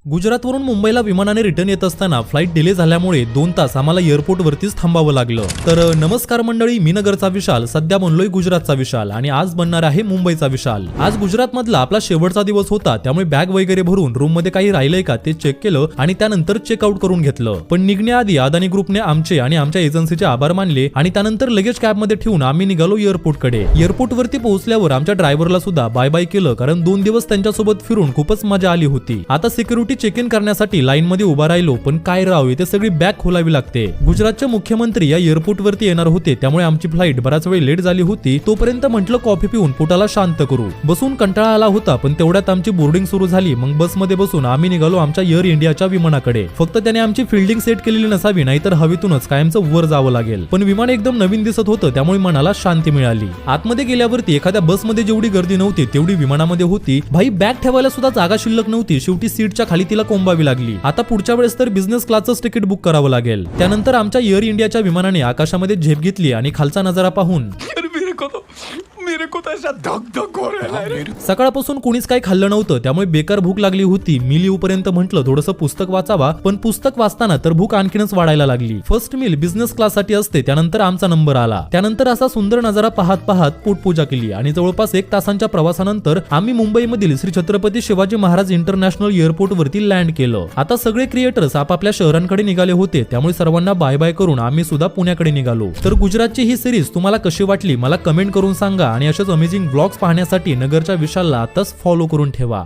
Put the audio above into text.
गुजरातवरून मुंबईला विमानाने रिटर्न येत असताना फ्लाईट डिले झाल्यामुळे 2 तास आम्हाला एअरपोर्टवरतीच थांबावं लागलं। तर नमस्कार मंडळी, मी नगरचा विशाल सध्या बनलोय गुजरातचा विशाल आणि आज बनणार आहे मुंबईचा विशाल। आज गुजरातमधला आपला शेवटचा दिवस होता, त्यामुळे बॅग वगैरे भरून रूम मध्ये काही राहिलंय का ते चेक केलं आणि त्यानंतर चेकआउट करून घेतलं। पण निघण्याआधी अदानी ग्रुपने आमचे आणि आमच्या एजन्सीचे आभार मानले आणि त्यानंतर लगेच कॅब मध्ये ठेवून आम्ही निघालो एअरपोर्टकडे। एअरपोर्टवरती पोहोचल्यावर आमच्या ड्रायव्हरला सुद्धा बाय बाय केलं, कारण 2 दिवस त्यांच्यासोबत फिरून खूपच मजा आली होती। आता सिक्युरिटी चेक इन करण्यासाठी लाईन मध्ये उभा राहिलो, पण काय राव, इथे सगळी बॅग खोलावी लागते। गुजरातचे मुख्यमंत्री या एअरपोर्ट वरती येणार होते, त्यामुळे आमची फ्लाईट बराच वेळ लेट झाली होती। तोपर्यंत म्हटलं कॉफी पिऊन पोटाला शांत करू। बसून कंटाळा आला होता, पण तेवढ्यात आमची बोर्डिंग सुरू झाली। मग बस मध्ये बसून आम्ही निघालो आमच्या एअर इंडियाच्या विमानाकडे। फक्त त्याने आमची फिल्डिंग सेट केलेली नसावी, नाहीतर हवेतूनच कायमचं वर जावं लागेल। पण विमान एकदम नवीन दिसत होतं, त्यामुळे मनाला शांती मिळाली। आतमध्ये गेल्यावरती एखाद्या बसमध्ये जेवढी गर्दी नव्हती तेवढी विमानामध्ये होती। भाई बॅग ठेवायला सुद्धा जागा शिल्लक नव्हती, शेवटी सीटच्या खाली तिला कोंबावी लागली। आता पुढच्या वेळेस तर बिझनेस क्लासचं तिकीट बुक करावं लागेल। त्यानंतर आमच्या एअर इंडियाच्या विमानाने आकाशामध्ये झेप घेतली आणि खालचा नजारा पाहून मेरे को तो ऐसा धक धक हो रहा है। सकाळपासून कोणीच काही खाल्लं नव्हतं, त्यामुळे बेकार भूक लागली होती। मी येऊपर्यंत म्हटलं थोडंसं पुस्तक वाचावा, पण पुस्तक वाचताना तर भूक आणखीनच वाढायला लागली। फर्स्ट मील बिझनेस क्लास साठी असते, त्यानंतर आमचा नंबर आला। त्यानंतर असा सुंदर नजारा पाहत पाहत पोटपूजा केली आणि जवळपास 1 तासांच्या प्रवासानंतर आम्ही मुंबईमधील श्री छत्रपती शिवाजी महाराज इंटरनॅशनल एअरपोर्ट वरती लँड केलं। आता सगळे क्रिएटर्स आपापल्या शहरांकडे निघाले होते, त्यामुळे सर्वांना बाय बाय करून आम्ही सुद्धा पुण्याकडे निघालो। तर गुजरातची ही सिरीज तुम्हाला कशी वाटली मला कमेंट करून सांगा आणि अशाच अमेझिंग ब्लॉग्स पाहण्यासाठी नगरच्या विशालला आताच फॉलो करून ठेवा।